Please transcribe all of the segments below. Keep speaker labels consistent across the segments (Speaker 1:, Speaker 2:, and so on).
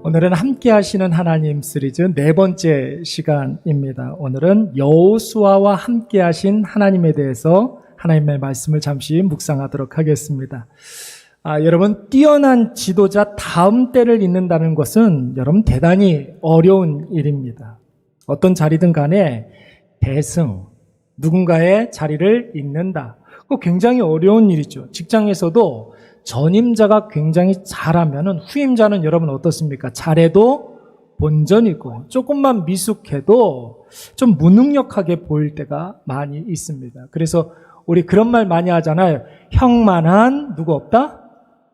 Speaker 1: 오늘은 함께 하시는 하나님 시리즈 네 번째 시간입니다. 오늘은 여호수아와 함께 하신 하나님에 대해서 하나님의 말씀을 잠시 묵상하도록 하겠습니다. 여러분, 뛰어난 지도자 다음 때를 잇는다는 것은 여러분 대단히 어려운 일입니다. 어떤 자리든 간에 대승, 누군가의 자리를 잇는다. 그거 굉장히 어려운 일이죠. 직장에서도 전임자가 굉장히 잘하면 후임자는 여러분 어떻습니까? 잘해도 본전이고 조금만 미숙해도 좀 무능력하게 보일 때가 많이 있습니다. 그래서 우리 그런 말 많이 하잖아요. 형만한 누구 없다?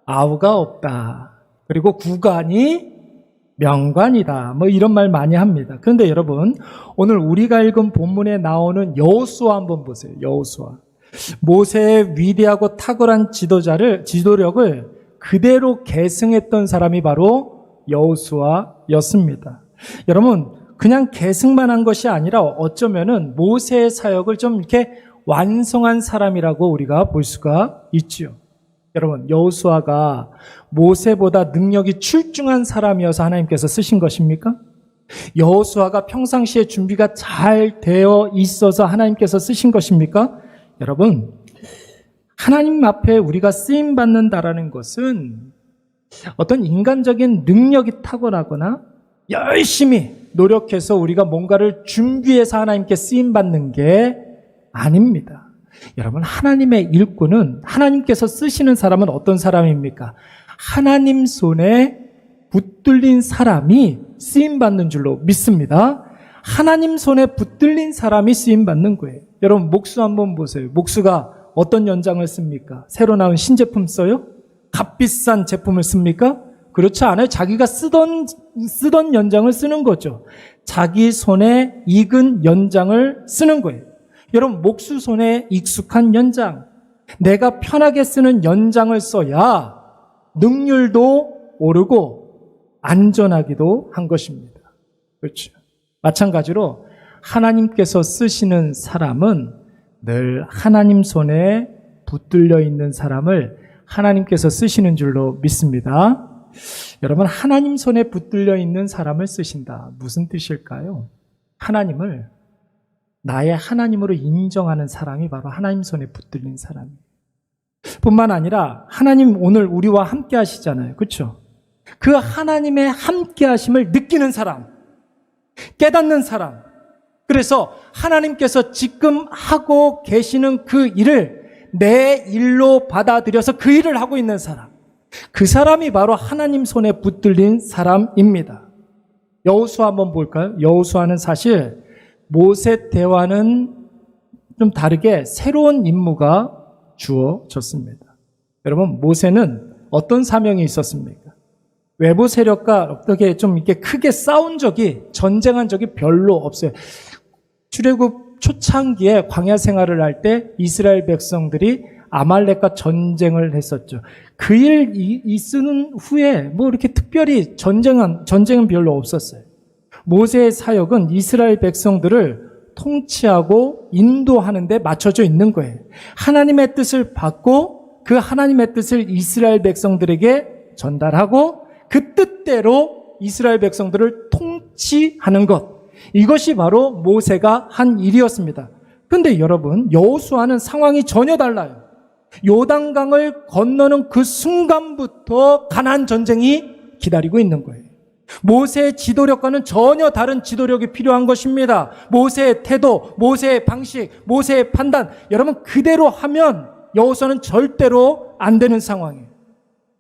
Speaker 1: 아우가 없다. 그리고 구간이 명관이다. 뭐 이런 말 많이 합니다. 그런데 여러분, 오늘 우리가 읽은 본문에 나오는 여호수아 한번 보세요. 여호수아. 모세의 위대하고 탁월한 지도력을 그대로 계승했던 사람이 바로 여호수아였습니다. 여러분, 그냥 계승만 한 것이 아니라 어쩌면은 모세의 사역을 좀 이렇게 완성한 사람이라고 우리가 볼 수가 있죠. 여러분, 여호수아가 모세보다 능력이 출중한 사람이어서 하나님께서 쓰신 것입니까? 여호수아가 평상시에 준비가 잘 되어 있어서 하나님께서 쓰신 것입니까? 여러분, 하나님 앞에 우리가 쓰임받는다라는 것은 어떤 인간적인 능력이 탁월하거나 열심히 노력해서 우리가 뭔가를 준비해서 하나님께 쓰임받는 게 아닙니다. 여러분, 하나님의 일꾼은, 하나님께서 쓰시는 사람은 어떤 사람입니까? 하나님 손에 붙들린 사람이 쓰임받는 줄로 믿습니다. 하나님 손에 붙들린 사람이 쓰임받는 거예요. 여러분, 목수 한번 보세요. 목수가 어떤 연장을 씁니까? 새로 나온 신제품 써요? 값비싼 제품을 씁니까? 그렇지 않아요. 자기가 쓰던 연장을 쓰는 거죠. 자기 손에 익은 연장을 쓰는 거예요. 여러분, 목수 손에 익숙한 연장, 내가 편하게 쓰는 연장을 써야 능률도 오르고 안전하기도 한 것입니다. 그렇죠. 마찬가지로 하나님께서 쓰시는 사람은 늘 하나님 손에 붙들려 있는 사람을 하나님께서 쓰시는 줄로 믿습니다. 여러분, 하나님 손에 붙들려 있는 사람을 쓰신다. 무슨 뜻일까요? 하나님을 나의 하나님으로 인정하는 사람이 바로 하나님 손에 붙들린 사람이에요. 뿐만 아니라 하나님 오늘 우리와 함께 하시잖아요. 그렇죠? 그 하나님의 함께 하심을 느끼는 사람, 깨닫는 사람, 그래서 하나님께서 지금 하고 계시는 그 일을 내 일로 받아들여서 그 일을 하고 있는 사람, 그 사람이 바로 하나님 손에 붙들린 사람입니다. 여호수아 한번 볼까요? 여호수아는 사실 모세 때와는 좀 다르게 새로운 임무가 주어졌습니다. 여러분, 모세는 어떤 사명이 있었습니까? 외부 세력과 어떻게 좀 이렇게 크게 싸운 적이, 전쟁한 적이 별로 없어요. 출애굽 초창기에 광야 생활을 할 때 이스라엘 백성들이 아말렉과 전쟁을 했었죠. 그 일 있은 후에 뭐 이렇게 특별히 전쟁은 별로 없었어요. 모세의 사역은 이스라엘 백성들을 통치하고 인도하는 데 맞춰져 있는 거예요. 하나님의 뜻을 받고 그 하나님의 뜻을 이스라엘 백성들에게 전달하고 그 뜻대로 이스라엘 백성들을 통치하는 것. 이것이 바로 모세가 한 일이었습니다. 그런데 여러분, 여호수아는 상황이 전혀 달라요. 요단강을 건너는 그 순간부터 가나안 전쟁이 기다리고 있는 거예요. 모세의 지도력과는 전혀 다른 지도력이 필요한 것입니다. 모세의 태도, 모세의 방식, 모세의 판단, 여러분 그대로 하면 여호수아는 절대로 안 되는 상황이에요.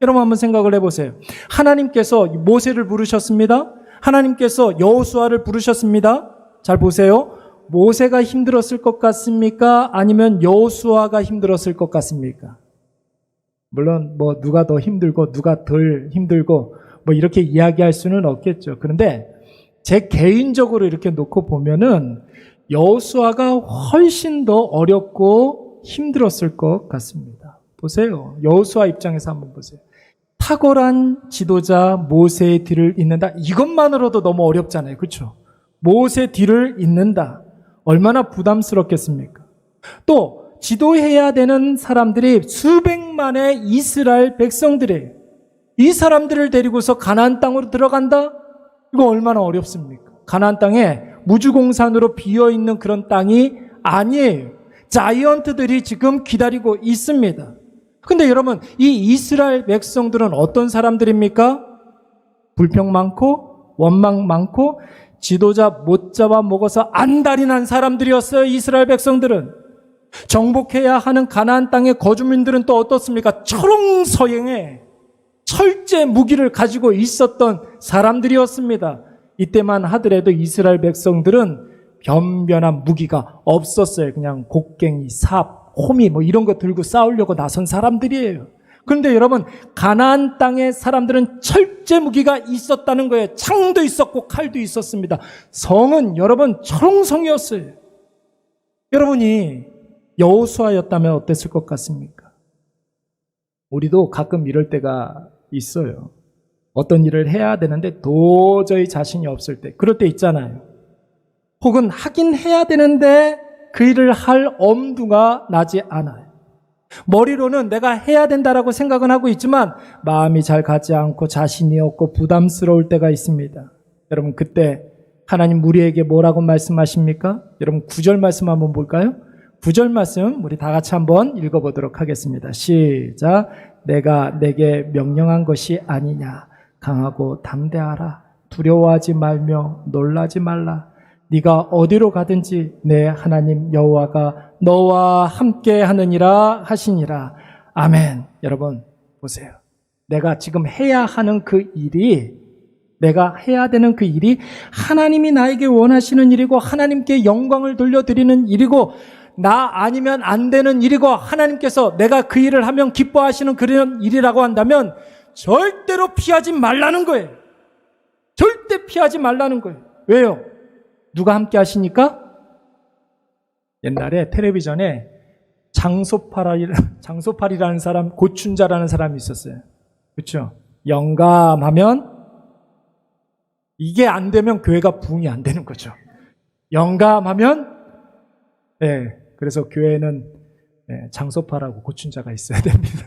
Speaker 1: 여러분 한번 생각을 해보세요. 하나님께서 모세를 부르셨습니다. 하나님께서 여호수아를 부르셨습니다. 잘 보세요. 모세가 힘들었을 것 같습니까? 아니면 여호수아가 힘들었을 것 같습니까? 물론 뭐 누가 더 힘들고 누가 덜 힘들고 뭐 이렇게 이야기할 수는 없겠죠. 그런데 제 개인적으로 이렇게 놓고 보면은 여호수아가 훨씬 더 어렵고 힘들었을 것 같습니다. 보세요. 여호수아 입장에서 한번 보세요. 탁월한 지도자 모세의 뒤를 잇는다. 이것만으로도 너무 어렵잖아요. 그렇죠? 모세 뒤를 잇는다. 얼마나 부담스럽겠습니까? 또 지도해야 되는 사람들이 수백만의 이스라엘 백성들이에요. 이 사람들을 데리고서 가나안 땅으로 들어간다? 이거 얼마나 어렵습니까? 가나안 땅에 무주공산으로 비어있는 그런 땅이 아니에요. 자이언트들이 지금 기다리고 있습니다. 근데 여러분, 이 이스라엘 백성들은 어떤 사람들입니까? 불평 많고 원망 많고 지도자 못 잡아 먹어서 안달이 난 사람들이었어요. 이스라엘 백성들은. 정복해야 하는 가나안 땅의 거주민들은 또 어떻습니까? 철옹서행에 철제 무기를 가지고 있었던 사람들이었습니다. 이때만 하더라도 이스라엘 백성들은 변변한 무기가 없었어요. 그냥 곡괭이, 삽, 호미 뭐 이런 거 들고 싸우려고 나선 사람들이에요. 그런데 여러분, 가나안 땅의 사람들은 철제 무기가 있었다는 거예요. 창도 있었고 칼도 있었습니다. 성은 여러분 철옹성이었어요. 여러분이 여호수아였다면 어땠을 것 같습니까? 우리도 가끔 이럴 때가 있어요. 어떤 일을 해야 되는데 도저히 자신이 없을 때, 그럴 때 있잖아요. 혹은 하긴 해야 되는데 그 일을 할 엄두가 나지 않아요. 머리로는 내가 해야 된다라고 생각은 하고 있지만 마음이 잘 가지 않고 자신이 없고 부담스러울 때가 있습니다. 여러분, 그때 하나님 우리에게 뭐라고 말씀하십니까? 여러분 9절 말씀 한번 볼까요? 9절 말씀 우리 다 같이 한번 읽어보도록 하겠습니다. 시작. 내가 내게 명령한 것이 아니냐. 강하고 담대하라. 두려워하지 말며 놀라지 말라. 네가 어디로 가든지 내 하나님 여호와가 너와 함께 하느니라 하시니라. 아멘. 여러분 보세요. 내가 지금 해야 하는 그 일이, 내가 해야 되는 그 일이 하나님이 나에게 원하시는 일이고 하나님께 영광을 돌려드리는 일이고 나 아니면 안 되는 일이고 하나님께서 내가 그 일을 하면 기뻐하시는 그런 일이라고 한다면 절대로 피하지 말라는 거예요. 절대 피하지 말라는 거예요. 왜요? 누가 함께 하시니까? 옛날에 텔레비전에 장소팔이라는 사람, 고춘자라는 사람이 있었어요. 그렇죠? 영감하면 이게 안 되면 교회가 부흥이 안 되는 거죠. 영감하면 그래서 교회는 장소팔하고 고춘자가 있어야 됩니다.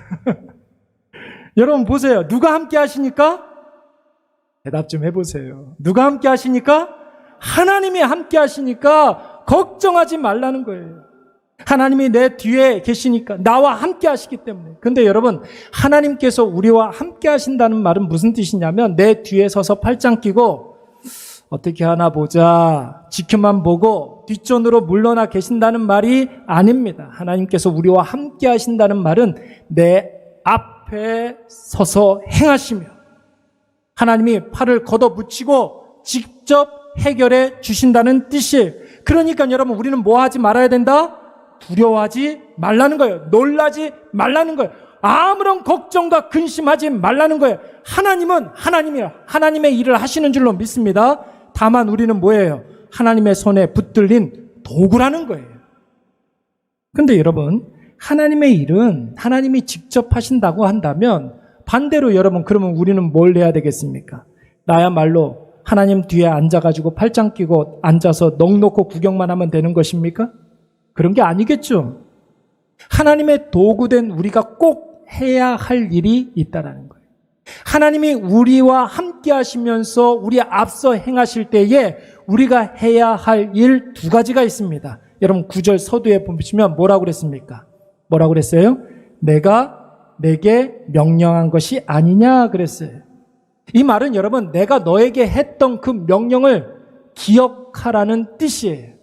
Speaker 1: 여러분 보세요. 누가 함께 하시니까? 대답 좀 해보세요. 누가 함께 하시니까? 하나님이 함께 하시니까 걱정하지 말라는 거예요. 하나님이 내 뒤에 계시니까, 나와 함께 하시기 때문에. 근데 여러분, 하나님께서 우리와 함께 하신다는 말은 무슨 뜻이냐면 내 뒤에 서서 팔짱 끼고 어떻게 하나 보자, 지켜만 보고 뒷전으로 물러나 계신다는 말이 아닙니다. 하나님께서 우리와 함께 하신다는 말은 내 앞에 서서 행하시며 하나님이 팔을 걷어붙이고 직접 해결해 주신다는 뜻이에요. 그러니까 여러분, 우리는 뭐 하지 말아야 된다? 두려워하지 말라는 거예요. 놀라지 말라는 거예요. 아무런 걱정과 근심하지 말라는 거예요. 하나님은 하나님이야. 하나님의 일을 하시는 줄로 믿습니다. 다만 우리는 뭐예요? 하나님의 손에 붙들린 도구라는 거예요. 그런데 여러분, 하나님의 일은 하나님이 직접 하신다고 한다면 반대로 여러분, 그러면 우리는 뭘 해야 되겠습니까? 나야말로 하나님 뒤에 앉아가지고 팔짱 끼고 앉아서 넋놓고 구경만 하면 되는 것입니까? 그런 게 아니겠죠. 하나님의 도구된 우리가 꼭 해야 할 일이 있다는 거예요. 하나님이 우리와 함께 하시면서 우리 앞서 행하실 때에 우리가 해야 할 일 두 가지가 있습니다. 여러분 9절 서두에 보시면 뭐라고 그랬습니까? 뭐라고 그랬어요? 내가 내게 명령한 것이 아니냐 그랬어요. 이 말은 여러분, 내가 너에게 했던 그 명령을 기억하라는 뜻이에요.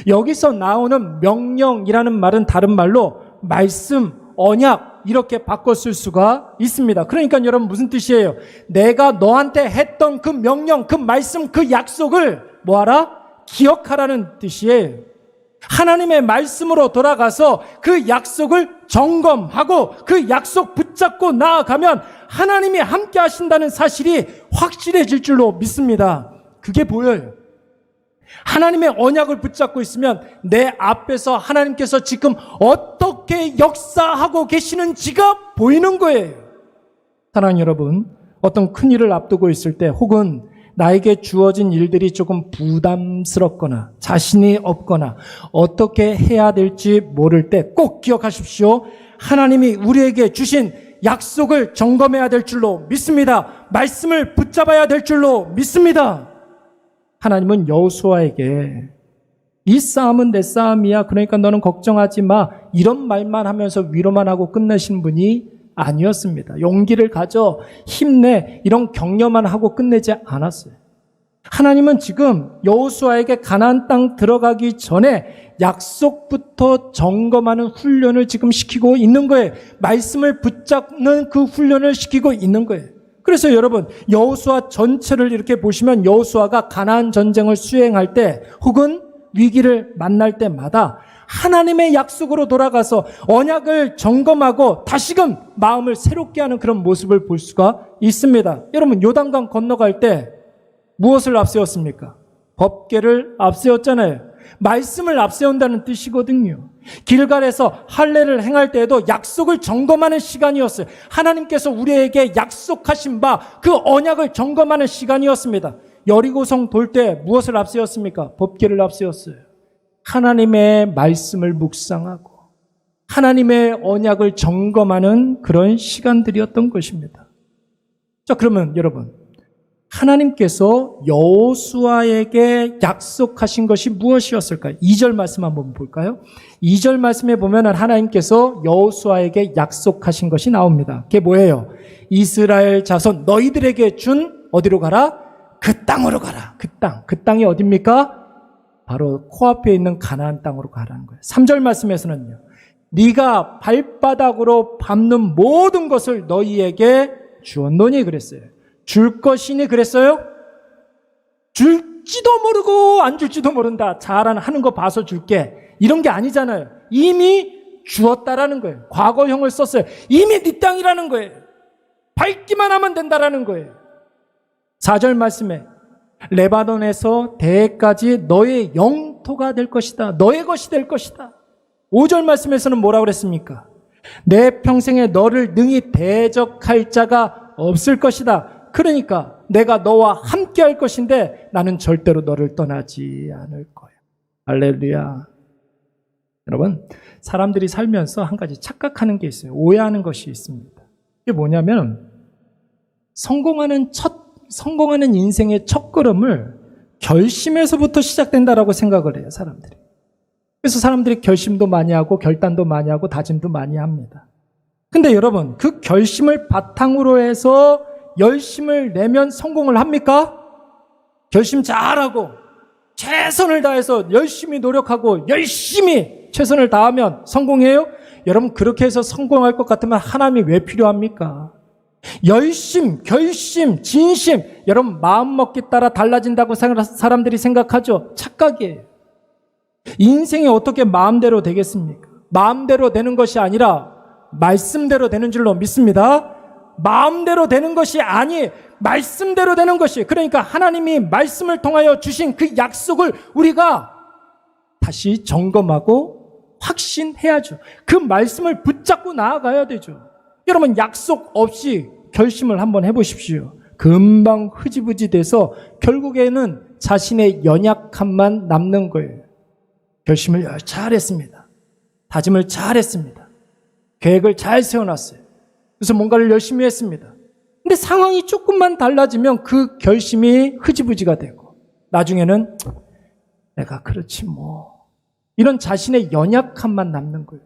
Speaker 1: 여기서 나오는 명령이라는 말은 다른 말로 말씀, 언약 이렇게 바꿔 쓸 수가 있습니다. 그러니까 여러분 무슨 뜻이에요? 내가 너한테 했던 그 명령, 그 말씀, 그 약속을 뭐하라? 기억하라는 뜻이에요. 하나님의 말씀으로 돌아가서 그 약속을 점검하고 그 약속 붙잡고 나아가면 하나님이 함께 하신다는 사실이 확실해질 줄로 믿습니다. 그게 보여요. 하나님의 언약을 붙잡고 있으면 내 앞에서 하나님께서 지금 어떻게 역사하고 계시는지가 보이는 거예요. 사랑하는 여러분, 어떤 큰 일을 앞두고 있을 때 혹은 나에게 주어진 일들이 조금 부담스럽거나 자신이 없거나 어떻게 해야 될지 모를 때 꼭 기억하십시오. 하나님이 우리에게 주신 약속을 점검해야 될 줄로 믿습니다. 말씀을 붙잡아야 될 줄로 믿습니다. 하나님은 여호수아에게 이 싸움은 내 싸움이야. 그러니까 너는 걱정하지 마. 이런 말만 하면서 위로만 하고 끝내신 분이 아니었습니다. 용기를 가져 힘내 이런 격려만 하고 끝내지 않았어요. 하나님은 지금 여호수아에게 가나안 땅 들어가기 전에 약속부터 점검하는 훈련을 지금 시키고 있는 거예요. 말씀을 붙잡는 그 훈련을 시키고 있는 거예요. 그래서 여러분 여호수아 전체를 이렇게 보시면 여호수아가 가나안 전쟁을 수행할 때 혹은 위기를 만날 때마다 하나님의 약속으로 돌아가서 언약을 점검하고 다시금 마음을 새롭게 하는 그런 모습을 볼 수가 있습니다. 여러분 요단강 건너갈 때 무엇을 앞세웠습니까? 법궤를 앞세웠잖아요. 말씀을 앞세운다는 뜻이거든요. 길갈에서 할례를 행할 때에도 약속을 점검하는 시간이었어요. 하나님께서 우리에게 약속하신 바 그 언약을 점검하는 시간이었습니다. 여리고성 돌 때 무엇을 앞세웠습니까? 법궤를 앞세웠어요. 하나님의 말씀을 묵상하고 하나님의 언약을 점검하는 그런 시간들이었던 것입니다. 자, 그러면 여러분 하나님께서 여호수아에게 약속하신 것이 무엇이었을까요? 2절 말씀 한번 볼까요? 2절 말씀에 보면 하나님께서 여호수아에게 약속하신 것이 나옵니다. 그게 뭐예요? 이스라엘 자손 너희들에게 준 어디로 가라? 그 땅으로 가라. 그 땅. 그 땅이 어딥니까? 바로 코앞에 있는 가나안 땅으로 가라는 거예요. 3절 말씀에서는요. 네가 발바닥으로 밟는 모든 것을 너희에게 주었노니 그랬어요. 줄 것이니 그랬어요? 줄지도 모르고 안 줄지도 모른다. 하는 거 봐서 줄게. 이런 게 아니잖아요. 이미 주었다라는 거예요. 과거형을 썼어요. 이미 네 땅이라는 거예요. 밟기만 하면 된다라는 거예요. 4절 말씀에 레바논에서 대까지 너의 영토가 될 것이다. 너의 것이 될 것이다. 5절 말씀에서는 뭐라고 그랬습니까? 내 평생에 너를 능히 대적할 자가 없을 것이다. 그러니까 내가 너와 함께 할 것인데 나는 절대로 너를 떠나지 않을 거야. 할렐루야. 여러분, 사람들이 살면서 한 가지 착각하는 게 있어요. 오해하는 것이 있습니다. 이게 뭐냐면 성공하는 인생의 첫걸음을 결심에서부터 시작된다라고 생각을 해요, 사람들이. 그래서 사람들이 결심도 많이 하고 결단도 많이 하고 다짐도 많이 합니다. 근데 여러분, 그 결심을 바탕으로 해서 열심을 내면 성공을 합니까? 결심 잘하고 최선을 다해서 열심히 노력하고 열심히 최선을 다하면 성공해요? 여러분, 그렇게 해서 성공할 것 같으면 하나님이 왜 필요합니까? 열심, 결심, 진심, 여러분 마음먹기 따라 달라진다고 사람들이 생각하죠. 착각이에요. 인생이 어떻게 마음대로 되겠습니까? 마음대로 되는 것이 아니라 말씀대로 되는 줄로 믿습니다. 마음대로 되는 것이 아니 말씀대로 되는 것이, 그러니까 하나님이 말씀을 통하여 주신 그 약속을 우리가 다시 점검하고 확신해야죠. 그 말씀을 붙잡고 나아가야 되죠. 여러분, 약속 없이 결심을 한번 해보십시오. 금방 흐지부지 돼서 결국에는 자신의 연약함만 남는 거예요. 결심을 잘했습니다. 다짐을 잘했습니다. 계획을 잘 세워놨어요. 그래서 뭔가를 열심히 했습니다. 근데 상황이 조금만 달라지면 그 결심이 흐지부지가 되고 나중에는 내가 그렇지 뭐, 이런 자신의 연약함만 남는 거예요.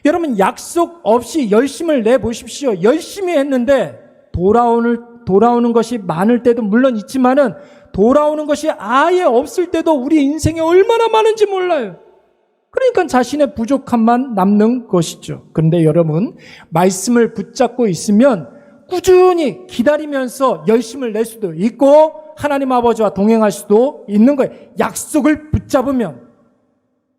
Speaker 1: 여러분, 약속 없이 열심을 내보십시오. 열심히 했는데 돌아오는 것이 많을 때도 물론 있지만은 돌아오는 것이 아예 없을 때도 우리 인생에 얼마나 많은지 몰라요. 그러니까 자신의 부족함만 남는 것이죠. 그런데 여러분, 말씀을 붙잡고 있으면 꾸준히 기다리면서 열심을 낼 수도 있고 하나님 아버지와 동행할 수도 있는 거예요. 약속을 붙잡으면.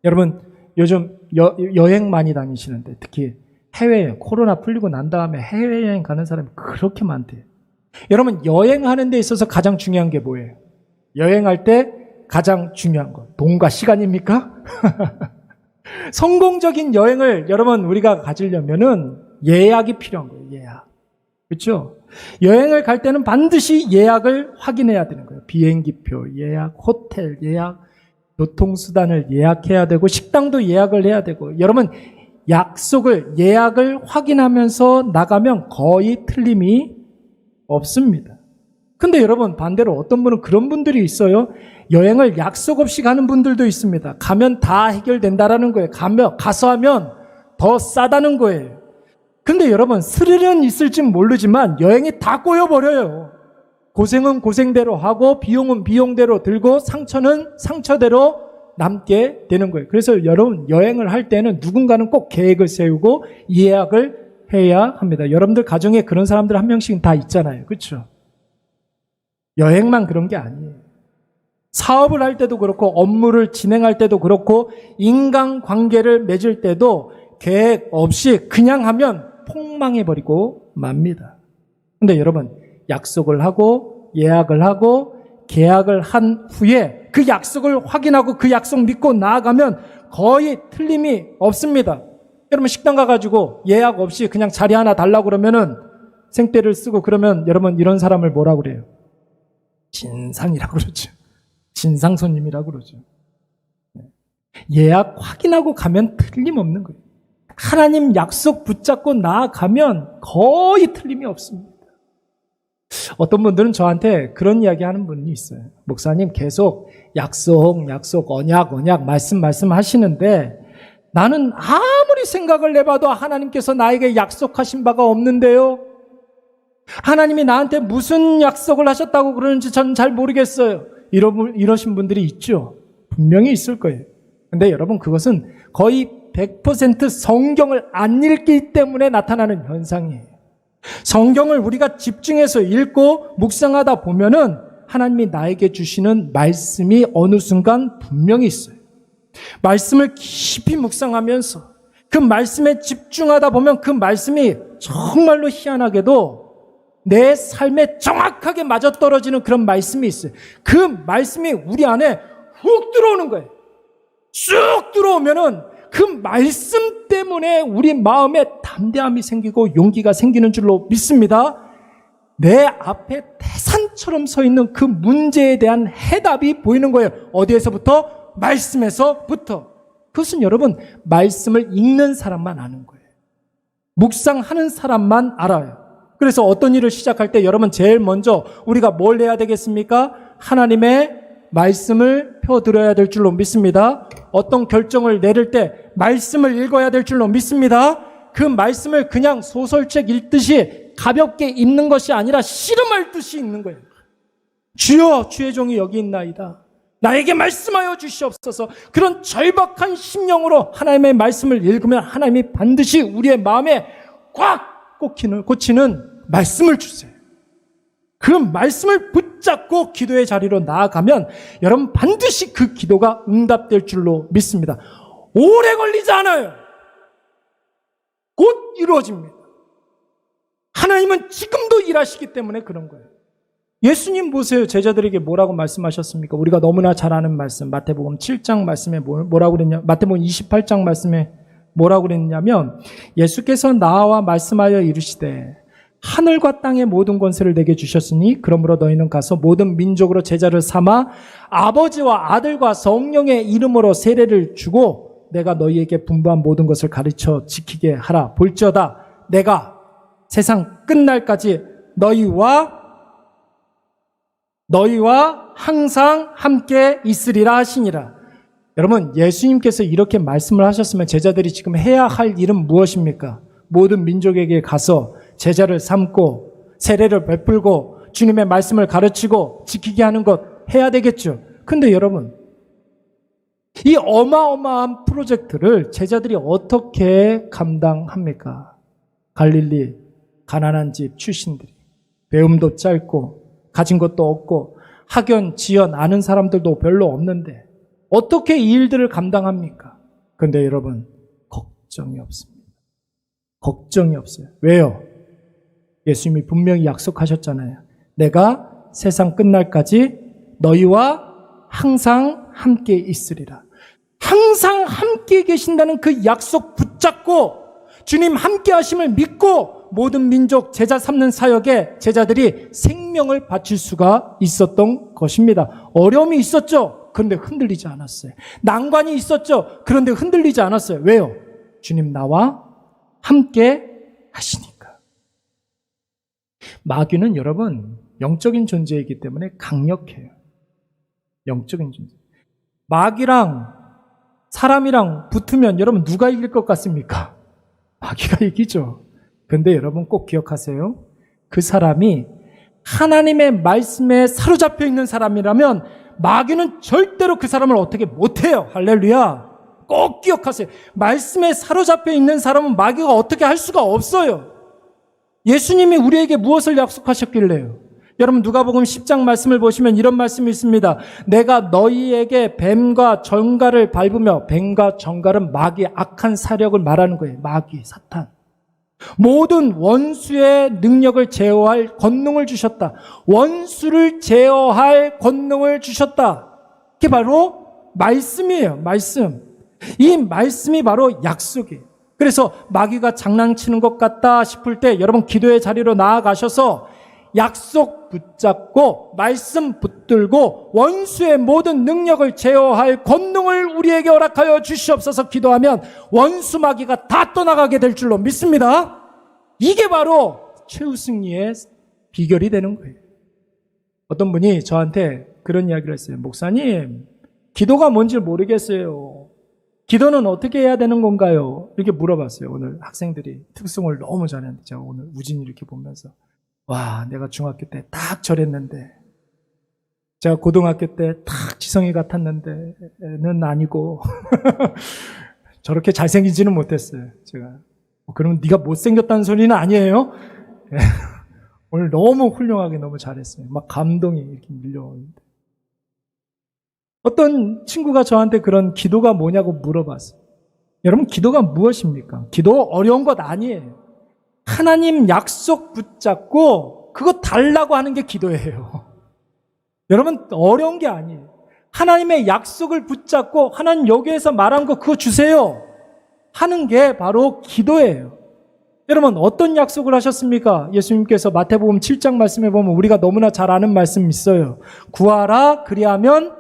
Speaker 1: 여러분, 요즘 여행 많이 다니시는데 특히 해외여행, 코로나 풀리고 난 다음에 해외여행 가는 사람이 그렇게 많대요. 여러분, 여행하는 데 있어서 가장 중요한 게 뭐예요? 여행할 때 가장 중요한 건 돈과 시간입니까? 성공적인 여행을 여러분 우리가 가지려면은 예약이 필요한 거예요. 예약. 그렇죠? 여행을 갈 때는 반드시 예약을 확인해야 되는 거예요. 비행기표 예약, 호텔 예약, 교통수단을 예약해야 되고 식당도 예약을 해야 되고. 여러분, 약속을, 예약을 확인하면서 나가면 거의 틀림이 없습니다. 근데 여러분, 반대로 어떤 분은 그런 분들이 있어요. 여행을 약속 없이 가는 분들도 있습니다. 가면 다 해결된다라는 거예요. 가서 하면 더 싸다는 거예요. 근데 여러분, 스릴은 있을진 모르지만 여행이 다 꼬여버려요. 고생은 고생대로 하고 비용은 비용대로 들고 상처는 상처대로 남게 되는 거예요. 그래서 여러분, 여행을 할 때는 누군가는 꼭 계획을 세우고 예약을 해야 합니다. 여러분들 가정에 그런 사람들 한 명씩은 다 있잖아요. 그렇죠? 여행만 그런 게 아니에요. 사업을 할 때도 그렇고 업무를 진행할 때도 그렇고 인간관계를 맺을 때도 계획 없이 그냥 하면 폭망해버리고 맙니다. 근데 여러분, 약속을 하고 예약을 하고 계약을 한 후에 그 약속을 확인하고 그 약속 믿고 나아가면 거의 틀림이 없습니다. 여러분, 식당 가가지고 예약 없이 그냥 자리 하나 달라고 그러면은 생떼를 쓰고 그러면 여러분, 이런 사람을 뭐라고 그래요? 진상이라고 그러죠. 진상 손님이라고 그러죠. 예약 확인하고 가면 틀림없는 거예요. 하나님 약속 붙잡고 나아가면 거의 틀림이 없습니다. 어떤 분들은 저한테 그런 이야기 하는 분이 있어요. 목사님, 계속 약속, 언약 말씀하시는데 나는 아무리 생각을 해봐도 하나님께서 나에게 약속하신 바가 없는데요. 하나님이 나한테 무슨 약속을 하셨다고 그러는지 저는 잘 모르겠어요. 이러신 분들이 있죠. 분명히 있을 거예요. 근데 여러분, 그것은 거의 100% 성경을 안 읽기 때문에 나타나는 현상이에요. 성경을 우리가 집중해서 읽고 묵상하다 보면은 하나님이 나에게 주시는 말씀이 어느 순간 분명히 있어요. 말씀을 깊이 묵상하면서 그 말씀에 집중하다 보면 그 말씀이 정말로 희한하게도 내 삶에 정확하게 맞아떨어지는 그런 말씀이 있어요. 그 말씀이 우리 안에 훅 들어오는 거예요. 쑥 들어오면은 그 말씀 때문에 우리 마음에 담대함이 생기고 용기가 생기는 줄로 믿습니다. 내 앞에 태산처럼 서 있는 그 문제에 대한 해답이 보이는 거예요. 어디에서부터? 말씀에서부터. 그것은 여러분, 말씀을 읽는 사람만 아는 거예요. 묵상하는 사람만 알아요. 그래서 어떤 일을 시작할 때 여러분, 제일 먼저 우리가 뭘 해야 되겠습니까? 하나님의 말씀을 펴들어야 될 줄로 믿습니다. 어떤 결정을 내릴 때 말씀을 읽어야 될 줄로 믿습니다. 그 말씀을 그냥 소설책 읽듯이 가볍게 읽는 것이 아니라 씨름할 듯이 읽는 거예요. 주여, 주의 종이 여기 있나이다. 나에게 말씀하여 주시옵소서. 그런 절박한 심령으로 하나님의 말씀을 읽으면 하나님이 반드시 우리의 마음에 꽉 꽂히는 말씀을 주세요. 그 말씀을 붙잡고 기도의 자리로 나아가면 여러분, 반드시 그 기도가 응답될 줄로 믿습니다. 오래 걸리지 않아요. 곧 이루어집니다. 하나님은 지금도 일하시기 때문에 그런 거예요. 예수님 보세요. 제자들에게 뭐라고 말씀하셨습니까? 우리가 너무나 잘 아는 말씀, 마태복음 7장 말씀에 뭐라고 그랬냐? 마태복음 28장 말씀에 뭐라고 그랬냐면, 예수께서 나와 말씀하여 이르시되 하늘과 땅의 모든 권세를 내게 주셨으니 그러므로 너희는 가서 모든 민족으로 제자를 삼아 아버지와 아들과 성령의 이름으로 세례를 주고 내가 너희에게 분부한 모든 것을 가르쳐 지키게 하라. 볼지어다 내가 세상 끝날까지 너희와 항상 함께 있으리라 하시니라. 여러분, 예수님께서 이렇게 말씀을 하셨으면 제자들이 지금 해야 할 일은 무엇입니까? 모든 민족에게 가서 제자를 삼고 세례를 베풀고 주님의 말씀을 가르치고 지키게 하는 것 해야 되겠죠. 근데 여러분, 이 어마어마한 프로젝트를 제자들이 어떻게 감당합니까? 갈릴리 가난한 집 출신들이 배움도 짧고 가진 것도 없고 학연, 지연 아는 사람들도 별로 없는데 어떻게 이 일들을 감당합니까? 근데 여러분, 걱정이 없습니다. 걱정이 없어요. 왜요? 예수님이 분명히 약속하셨잖아요. 내가 세상 끝날까지 너희와 항상 함께 있으리라. 항상 함께 계신다는 그 약속 붙잡고 주님 함께 하심을 믿고 모든 민족 제자 삼는 사역에 제자들이 생명을 바칠 수가 있었던 것입니다. 어려움이 있었죠. 그런데 흔들리지 않았어요. 난관이 있었죠. 그런데 흔들리지 않았어요. 왜요? 주님 나와 함께 하시니까. 마귀는 여러분 영적인 존재이기 때문에 강력해요. 영적인 존재. 마귀랑 사람이랑 붙으면 여러분 누가 이길 것 같습니까? 마귀가 이기죠. 근데 여러분 꼭 기억하세요. 그 사람이 하나님의 말씀에 사로잡혀 있는 사람이라면 마귀는 절대로 그 사람을 어떻게 못해요. 할렐루야. 꼭 기억하세요. 말씀에 사로잡혀 있는 사람은 마귀가 어떻게 할 수가 없어요. 예수님이 우리에게 무엇을 약속하셨길래요? 여러분 누가복음 10장 말씀을 보시면 이런 말씀이 있습니다. 내가 너희에게 뱀과 정갈을 밟으며, 뱀과 정갈은 마귀의 악한 사력을 말하는 거예요. 마귀, 사탄. 모든 원수의 능력을 제어할 권능을 주셨다. 원수를 제어할 권능을 주셨다. 이게 바로 말씀이에요. 말씀. 이 말씀이 바로 약속이에요. 그래서 마귀가 장난치는 것 같다 싶을 때 여러분 기도의 자리로 나아가셔서 약속 붙잡고 말씀 붙들고 원수의 모든 능력을 제어할 권능을 우리에게 허락하여 주시옵소서 기도하면 원수 마귀가 다 떠나가게 될 줄로 믿습니다. 이게 바로 최후 승리의 비결이 되는 거예요. 어떤 분이 저한테 그런 이야기를 했어요. 목사님, 기도가 뭔지 모르겠어요. 기도는 어떻게 해야 되는 건가요? 이렇게 물어봤어요. 오늘 학생들이 특성을 너무 잘했는데 제가 오늘 우진이 이렇게 보면서 와, 내가 중학교 때 딱 저랬는데, 제가 고등학교 때 딱 지성이 같았는데는 아니고 저렇게 잘생기지는 못했어요. 제가 그럼 네가 못생겼다는 소리는 아니에요. 오늘 너무 훌륭하게 너무 잘했어요. 막 감동이 이렇게 밀려오는데 어떤 친구가 저한테 그런 기도가 뭐냐고 물어봤어요. 여러분 기도가 무엇입니까? 기도 어려운 것 아니에요. 하나님 약속 붙잡고 그거 달라고 하는 게 기도예요. 여러분 어려운 게 아니에요. 하나님의 약속을 붙잡고 하나님 여기에서 말한 거 그거 주세요 하는 게 바로 기도예요. 여러분 어떤 약속을 하셨습니까? 예수님께서 마태복음 7장 말씀에 보면 우리가 너무나 잘 아는 말씀 있어요. 구하라 그리하면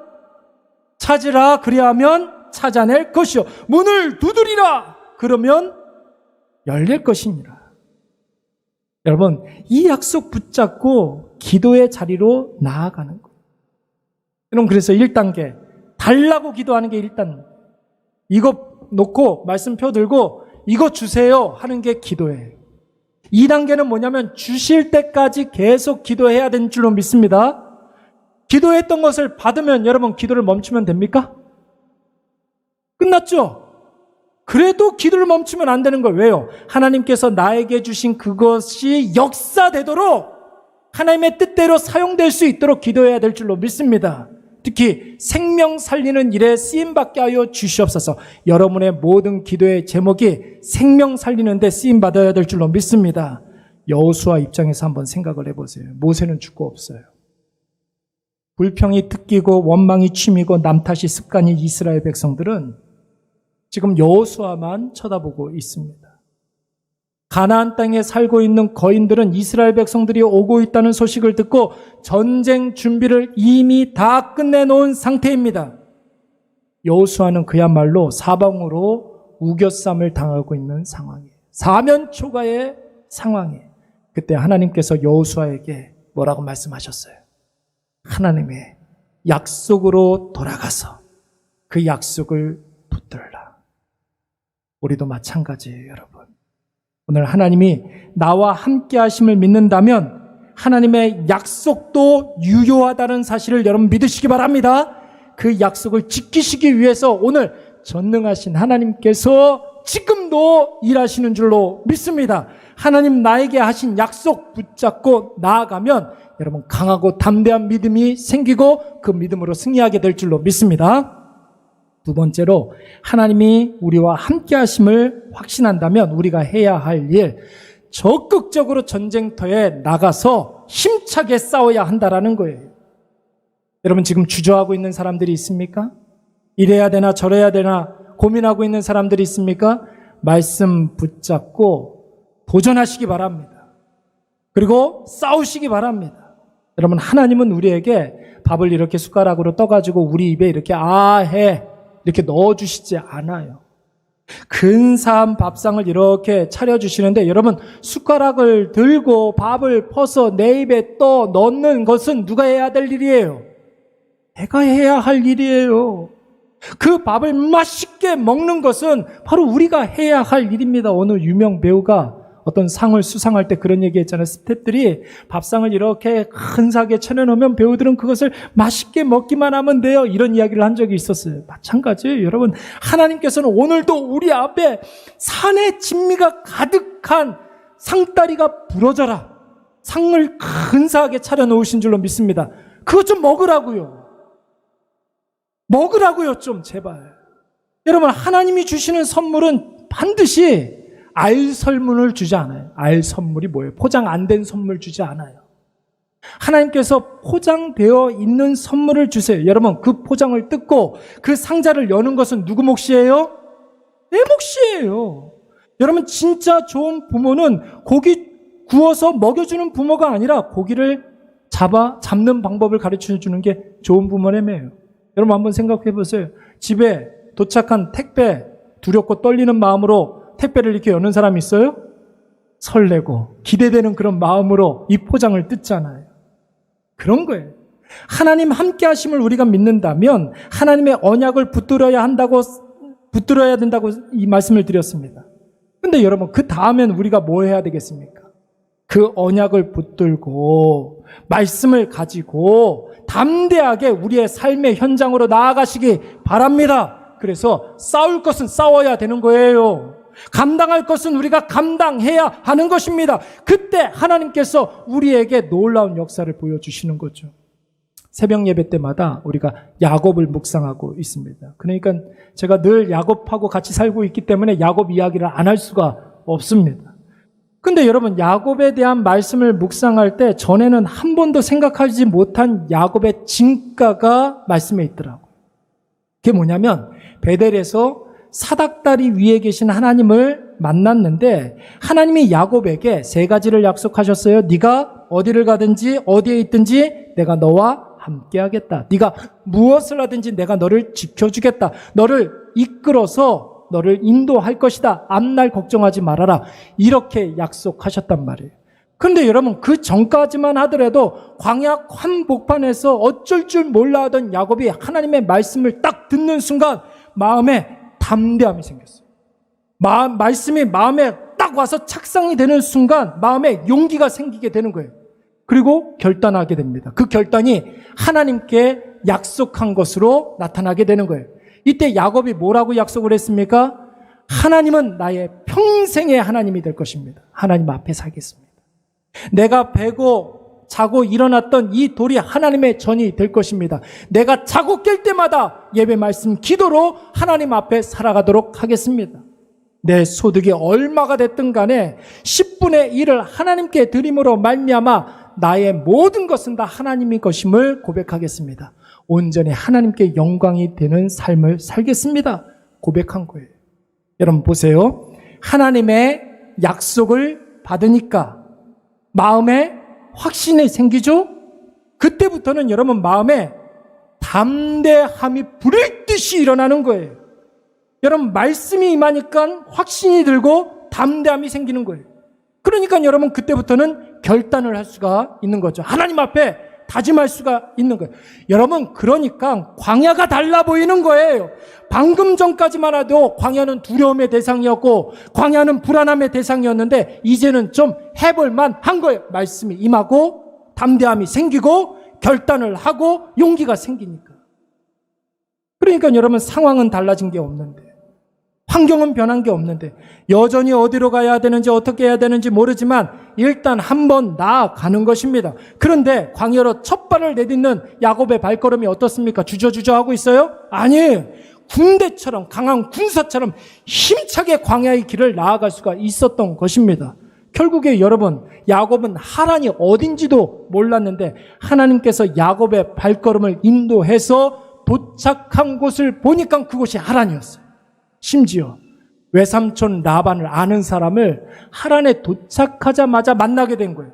Speaker 1: 찾으라 그리하면 찾아낼 것이요 문을 두드리라 그러면 열릴 것이니라. 여러분 이 약속 붙잡고 기도의 자리로 나아가는 거예요. 여러분 그래서 1단계 달라고 기도하는 게 1단계. 이거 놓고 말씀표 들고 이거 주세요 하는 게 기도예요. 2단계는 뭐냐면 주실 때까지 계속 기도해야 되는 줄로 믿습니다. 기도했던 것을 받으면 여러분 기도를 멈추면 됩니까? 끝났죠? 그래도 기도를 멈추면 안 되는 거예요. 왜요? 하나님께서 나에게 주신 그것이 역사되도록 하나님의 뜻대로 사용될 수 있도록 기도해야 될 줄로 믿습니다. 특히 생명 살리는 일에 쓰임받게 하여 주시옵소서. 여러분의 모든 기도의 제목이 생명 살리는 데 쓰임받아야 될 줄로 믿습니다. 여호수아 입장에서 한번 생각을 해보세요. 모세는 죽고 없어요. 불평이 특기고 원망이 취미고 남 탓이 습관인 이스라엘 백성들은 지금 여호수아만 쳐다보고 있습니다. 가나안 땅에 살고 있는 거인들은 이스라엘 백성들이 오고 있다는 소식을 듣고 전쟁 준비를 이미 다 끝내놓은 상태입니다. 여호수아는 그야말로 사방으로 우겨쌈을 당하고 있는 상황이에요. 사면초가의 상황이에요. 그때 하나님께서 여호수아에게 뭐라고 말씀하셨어요? 하나님의 약속으로 돌아가서 그 약속을 붙들라. 우리도 마찬가지예요, 여러분. 오늘 하나님이 나와 함께 하심을 믿는다면 하나님의 약속도 유효하다는 사실을 여러분 믿으시기 바랍니다. 그 약속을 지키시기 위해서 오늘 전능하신 하나님께서 지금도 일하시는 줄로 믿습니다. 하나님 나에게 하신 약속 붙잡고 나아가면 여러분 강하고 담대한 믿음이 생기고 그 믿음으로 승리하게 될 줄로 믿습니다. 두 번째로 하나님이 우리와 함께 하심을 확신한다면 우리가 해야 할 일, 적극적으로 전쟁터에 나가서 힘차게 싸워야 한다라는 거예요. 여러분 지금 주저하고 있는 사람들이 있습니까? 이래야 되나 저래야 되나 고민하고 있는 사람들이 있습니까? 말씀 붙잡고 도전하시기 바랍니다. 그리고 싸우시기 바랍니다. 여러분 하나님은 우리에게 밥을 이렇게 숟가락으로 떠가지고 우리 입에 이렇게 해 이렇게 넣어주시지 않아요. 근사한 밥상을 이렇게 차려주시는데 여러분, 숟가락을 들고 밥을 퍼서 내 입에 떠 넣는 것은 누가 해야 될 일이에요? 내가 해야 할 일이에요. 그 밥을 맛있게 먹는 것은 바로 우리가 해야 할 일입니다. 어느 유명 배우가 어떤 상을 수상할 때 그런 얘기 했잖아요. 스태프들이 밥상을 이렇게 근사하게 차려놓으면 배우들은 그것을 맛있게 먹기만 하면 돼요. 이런 이야기를 한 적이 있었어요. 마찬가지예요. 여러분, 하나님께서는 오늘도 우리 앞에 산의 진미가 가득한 상다리가 부러져라, 상을 근사하게 차려놓으신 줄로 믿습니다. 그것 좀 먹으라고요. 먹으라고요, 좀 제발. 여러분, 하나님이 주시는 선물은 반드시 알선물을 주지 않아요. 알선물이 뭐예요? 포장 안 된 선물 주지 않아요. 하나님께서 포장되어 있는 선물을 주세요. 여러분, 그 포장을 뜯고 그 상자를 여는 것은 누구 몫이에요? 내 몫이에요. 여러분, 진짜 좋은 부모는 고기 구워서 먹여주는 부모가 아니라 고기를 잡는 방법을 가르쳐 주는 게 좋은 부모라며요. 여러분, 한번 생각해 보세요. 집에 도착한 택배, 두렵고 떨리는 마음으로 택배를 이렇게 여는 사람이 있어요? 설레고 기대되는 그런 마음으로 이 포장을 뜯잖아요. 그런 거예요. 하나님 함께 하심을 우리가 믿는다면 하나님의 언약을 붙들어야 된다고 이 말씀을 드렸습니다. 근데 여러분, 그 다음엔 우리가 뭐 해야 되겠습니까? 그 언약을 붙들고 말씀을 가지고 담대하게 우리의 삶의 현장으로 나아가시기 바랍니다. 그래서 싸울 것은 싸워야 되는 거예요. 감당할 것은 우리가 감당해야 하는 것입니다. 그때 하나님께서 우리에게 놀라운 역사를 보여주시는 거죠. 새벽 예배 때마다 우리가 야곱을 묵상하고 있습니다. 그러니까 제가 늘 야곱하고 같이 살고 있기 때문에 야곱 이야기를 안 할 수가 없습니다. 근데 여러분, 야곱에 대한 말씀을 묵상할 때 전에는 한 번도 생각하지 못한 야곱의 진가가 말씀에 있더라고요. 그게 뭐냐면, 베델에서 사닥다리 위에 계신 하나님을 만났는데 하나님이 야곱에게 세 가지를 약속하셨어요. 네가 어디를 가든지 어디에 있든지 내가 너와 함께 하겠다. 네가 무엇을 하든지 내가 너를 지켜주겠다. 너를 이끌어서 너를 인도할 것이다. 앞날 걱정하지 말아라. 이렇게 약속하셨단 말이에요. 그런데 여러분, 그 전까지만 하더라도 광야 한복판에서 어쩔 줄 몰라 하던 야곱이 하나님의 말씀을 딱 듣는 순간 마음에 담대함이 생겼어요. 말씀이 마음에 딱 와서 착상이 되는 순간 마음에 용기가 생기게 되는 거예요. 그리고 결단하게 됩니다. 그 결단이 하나님께 약속한 것으로 나타나게 되는 거예요. 이때 야곱이 뭐라고 약속을 했습니까? 하나님은 나의 평생의 하나님이 될 것입니다. 하나님 앞에 살겠습니다. 내가 베고 자고 일어났던 이 돌이 하나님의 전이 될 것입니다. 내가 자고 깰 때마다 예배 말씀 기도로 하나님 앞에 살아가도록 하겠습니다. 내 소득이 얼마가 됐든 간에 10분의 1을 하나님께 드림으로 말미암아 나의 모든 것은 다 하나님의 것임을 고백하겠습니다. 온전히 하나님께 영광이 되는 삶을 살겠습니다. 고백한 거예요. 여러분 보세요. 하나님의 약속을 받으니까 마음에 확신이 생기죠? 그때부터는 여러분 마음에 담대함이 불일 듯이 일어나는 거예요. 여러분, 말씀이 임하니까 확신이 들고 담대함이 생기는 거예요. 그러니까 여러분 그때부터는 결단을 할 수가 있는 거죠. 하나님 앞에 다짐할 수가 있는 거예요. 여러분, 그러니까 광야가 달라 보이는 거예요. 방금 전까지만 해도 광야는 두려움의 대상이었고 광야는 불안함의 대상이었는데 이제는 좀 해볼만 한 거예요. 말씀이 임하고 담대함이 생기고 결단을 하고 용기가 생기니까. 그러니까 여러분, 상황은 달라진 게 없는데, 환경은 변한 게 없는데, 여전히 어디로 가야 되는지 어떻게 해야 되는지 모르지만 일단 한번 나아가는 것입니다. 그런데 광야로 첫 발을 내딛는 야곱의 발걸음이 어떻습니까? 주저주저 하고 있어요? 아니에요. 군대처럼, 강한 군사처럼 힘차게 광야의 길을 나아갈 수가 있었던 것입니다. 결국에 여러분, 야곱은 하란이 어딘지도 몰랐는데 하나님께서 야곱의 발걸음을 인도해서 도착한 곳을 보니까 그곳이 하란이었어요. 심지어 외삼촌 라반을 아는 사람을 하란에 도착하자마자 만나게 된 거예요.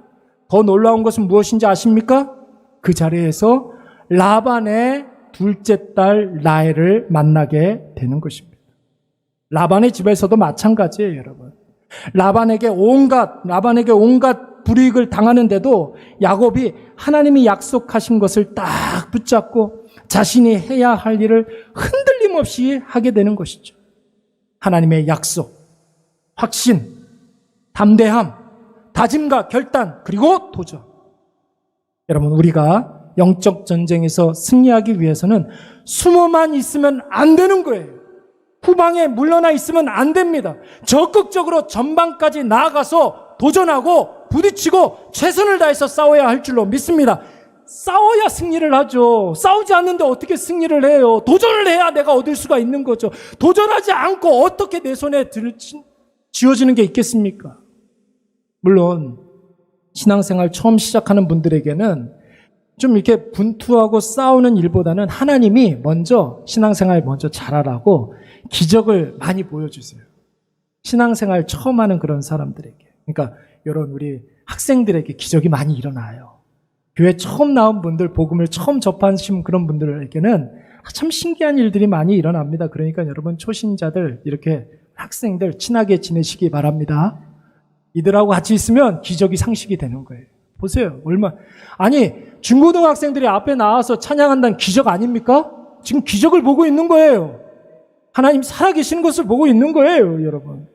Speaker 1: 더 놀라운 것은 무엇인지 아십니까? 그 자리에서 라반의 둘째 딸 라헬을 만나게 되는 것입니다. 라반의 집에서도 마찬가지예요, 여러분. 라반에게 온갖 불이익을 당하는데도 야곱이 하나님이 약속하신 것을 딱 붙잡고 자신이 해야 할 일을 흔들림 없이 하게 되는 것이죠. 하나님의 약속, 확신, 담대함, 다짐과 결단, 그리고 도전. 여러분, 우리가 영적 전쟁에서 승리하기 위해서는 숨어만 있으면 안 되는 거예요. 후방에 물러나 있으면 안 됩니다. 적극적으로 전방까지 나아가서 도전하고 부딪히고 최선을 다해서 싸워야 할 줄로 믿습니다. 싸워야 승리를 하죠. 싸우지 않는데 어떻게 승리를 해요? 도전을 해야 내가 얻을 수가 있는 거죠. 도전하지 않고 어떻게 내 손에 쥐어지는 게 있겠습니까? 물론 신앙생활 처음 시작하는 분들에게는 좀 이렇게 분투하고 싸우는 일보다는 하나님이 먼저 신앙생활 먼저 잘하라고 기적을 많이 보여주세요. 신앙생활 처음 하는 그런 사람들에게. 그러니까 이런 우리 학생들에게 기적이 많이 일어나요. 교회 처음 나온 분들, 복음을 처음 접하신 그런 분들에게는 참 신기한 일들이 많이 일어납니다. 그러니까 여러분 초신자들, 이렇게 학생들 친하게 지내시기 바랍니다. 이들하고 같이 있으면 기적이 상식이 되는 거예요. 보세요. 아니, 중고등학생들이 앞에 나와서 찬양한다는 기적 아닙니까? 지금 기적을 보고 있는 거예요. 하나님 살아계시는 것을 보고 있는 거예요, 여러분.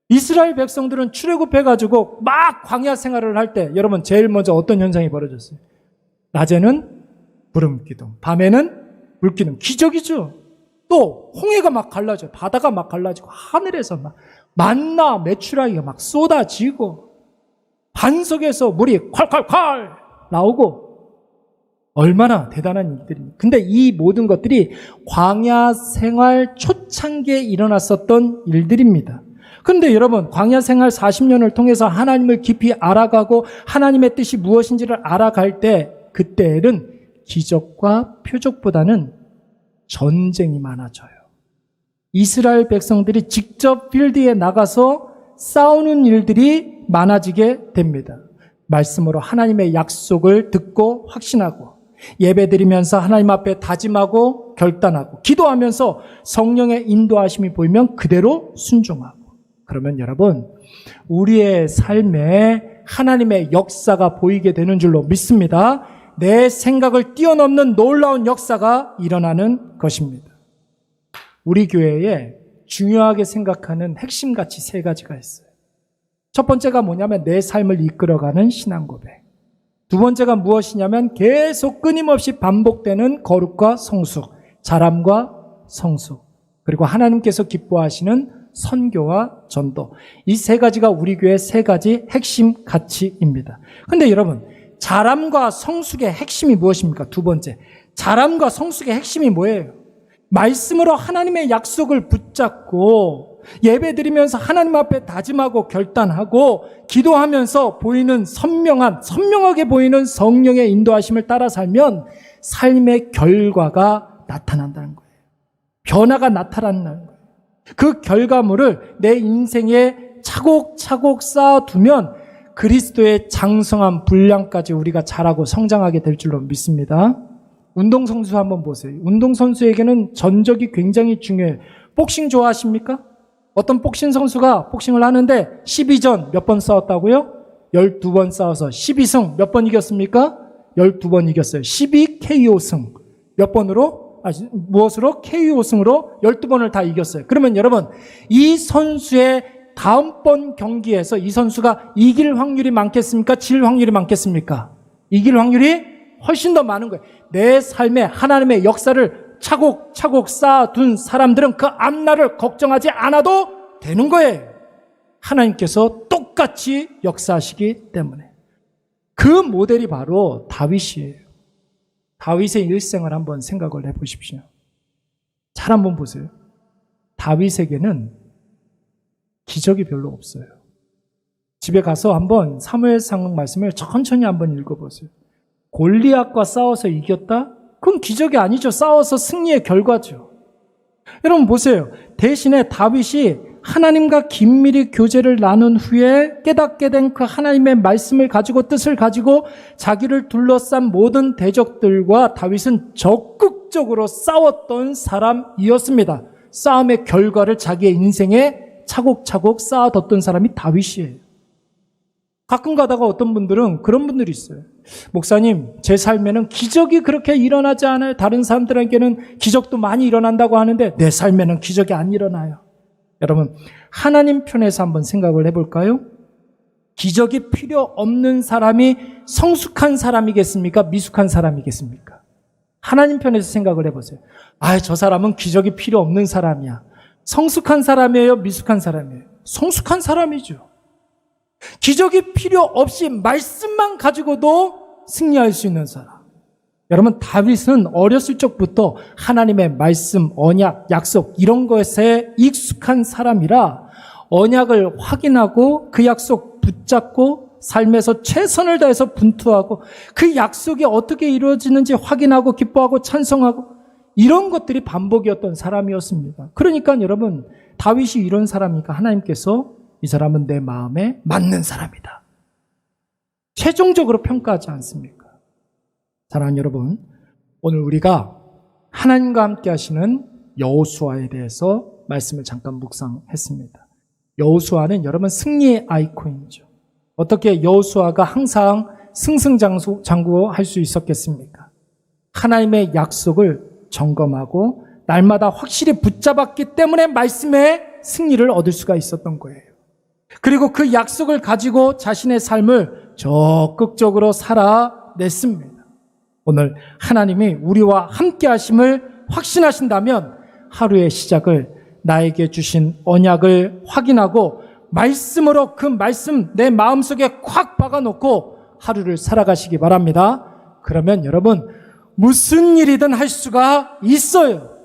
Speaker 1: 이스라엘 백성들은 출애굽해가지고 막 광야 생활을 할 때 여러분 제일 먼저 어떤 현상이 벌어졌어요? 낮에는 구름 기둥, 밤에는 물 기둥. 기적이죠. 또 홍해가 막 갈라져요. 바다가 막 갈라지고 하늘에서 막 만나 메추라기가 막 쏟아지고 반석에서 물이 콸콸콸 나오고 얼마나 대단한 일들입니까? 근데 이 모든 것들이 광야 생활 초창기에 일어났었던 일들입니다. 그런데 여러분, 광야 생활 40년을 통해서 하나님을 깊이 알아가고 하나님의 뜻이 무엇인지를 알아갈 때 그때는 기적과 표적보다는 전쟁이 많아져요. 이스라엘 백성들이 직접 필드에 나가서 싸우는 일들이 많아지게 됩니다. 말씀으로 하나님의 약속을 듣고 확신하고 예배드리면서 하나님 앞에 다짐하고 결단하고 기도하면서 성령의 인도하심이 보이면 그대로 순종하고. 그러면 여러분, 우리의 삶에 하나님의 역사가 보이게 되는 줄로 믿습니다. 내 생각을 뛰어넘는 놀라운 역사가 일어나는 것입니다. 우리 교회에 중요하게 생각하는 핵심 가치 3가지가 있어요. 첫 번째가 뭐냐면 내 삶을 이끌어가는 신앙 고백. 두 번째가 무엇이냐면 계속 끊임없이 반복되는 거룩과 성숙, 자람과 성숙, 그리고 하나님께서 기뻐하시는 선교와 전도. 이 3가지가 우리 교회의 3가지 핵심 가치입니다. 그런데 여러분, 자람과 성숙의 핵심이 무엇입니까? 두 번째, 자람과 성숙의 핵심이 뭐예요? 말씀으로 하나님의 약속을 붙잡고 예배드리면서 하나님 앞에 다짐하고 결단하고 기도하면서 보이는 선명하게 보이는 성령의 인도하심을 따라 살면 삶의 결과가 나타난다는 거예요. 변화가 나타난다는 거예요. 그 결과물을 내 인생에 차곡차곡 쌓아두면 그리스도의 장성한 분량까지 우리가 자라고 성장하게 될 줄로 믿습니다. 운동선수 한번 보세요. 운동선수에게는 전적이 굉장히 중요해요. 복싱 좋아하십니까? 어떤 복싱 선수가 복싱을 하는데 12전 몇 번 싸웠다고요? 12번 싸워서 12승 몇 번 이겼습니까? 12번 이겼어요. 12KO승. 몇 번으로? 무엇으로? KO승으로 12번을 다 이겼어요. 그러면 여러분, 이 선수의 다음번 경기에서 이 선수가 이길 확률이 많겠습니까? 질 확률이 많겠습니까? 이길 확률이 훨씬 더 많은 거예요. 내 삶에 하나님의 역사를 차곡차곡 쌓아둔 사람들은 그 앞날을 걱정하지 않아도 되는 거예요. 하나님께서 똑같이 역사하시기 때문에. 그 모델이 바로 다윗이에요. 다윗의 일생을 한번 생각을 해보십시오. 잘 한번 보세요. 다윗에게는 기적이 별로 없어요. 집에 가서 한번 사무엘상 말씀을 천천히 한번 읽어보세요. 골리앗과 싸워서 이겼다? 그건 기적이 아니죠. 싸워서 승리의 결과죠. 여러분 보세요. 대신에 다윗이 하나님과 긴밀히 교제를 나눈 후에 깨닫게 된 그 하나님의 말씀을 가지고 뜻을 가지고 자기를 둘러싼 모든 대적들과 다윗은 적극적으로 싸웠던 사람이었습니다. 싸움의 결과를 자기의 인생에 차곡차곡 쌓아뒀던 사람이 다윗이에요. 가끔 가다가 어떤 분들은 그런 분들이 있어요. 목사님, 제 삶에는 기적이 그렇게 일어나지 않아요. 다른 사람들에게는 기적도 많이 일어난다고 하는데 내 삶에는 기적이 안 일어나요. 여러분, 하나님 편에서 한번 생각을 해볼까요? 기적이 필요 없는 사람이 성숙한 사람이겠습니까? 미숙한 사람이겠습니까? 하나님 편에서 생각을 해보세요. 저 사람은 기적이 필요 없는 사람이야. 성숙한 사람이에요? 미숙한 사람이에요? 성숙한 사람이죠. 기적이 필요 없이 말씀만 가지고도 승리할 수 있는 사람. 여러분, 다윗은 어렸을 적부터 하나님의 말씀, 언약, 약속 이런 것에 익숙한 사람이라 언약을 확인하고 그 약속 붙잡고 삶에서 최선을 다해서 분투하고 그 약속이 어떻게 이루어지는지 확인하고 기뻐하고 찬송하고 이런 것들이 반복이었던 사람이었습니다. 그러니까 여러분, 다윗이 이런 사람이니까 하나님께서 이 사람은 내 마음에 맞는 사람이다. 최종적으로 평가하지 않습니까? 사랑하는 여러분, 오늘 우리가 하나님과 함께 하시는 여호수아에 대해서 말씀을 잠깐 묵상했습니다. 여호수아는 여러분 승리의 아이콘이죠. 어떻게 여호수아가 항상 승승장구할 수 있었겠습니까? 하나님의 약속을 점검하고 날마다 확실히 붙잡았기 때문에 말씀의 승리를 얻을 수가 있었던 거예요. 그리고 그 약속을 가지고 자신의 삶을 적극적으로 살아냈습니다. 오늘 하나님이 우리와 함께 하심을 확신하신다면 하루의 시작을 나에게 주신 언약을 확인하고 말씀으로 그 말씀 내 마음속에 콱 박아놓고 하루를 살아가시기 바랍니다. 그러면 여러분 무슨 일이든 할 수가 있어요.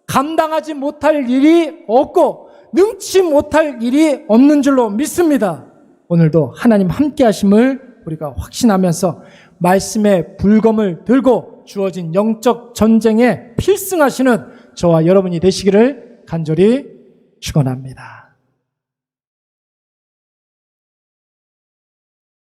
Speaker 1: 감당하지 못할 일이 없고 능치 못할 일이 없는 줄로 믿습니다. 오늘도 하나님 함께 하심을 우리가 확신하면서 말씀의 불검을 들고 주어진 영적 전쟁에 필승하시는 저와 여러분이 되시기를 간절히 축원합니다.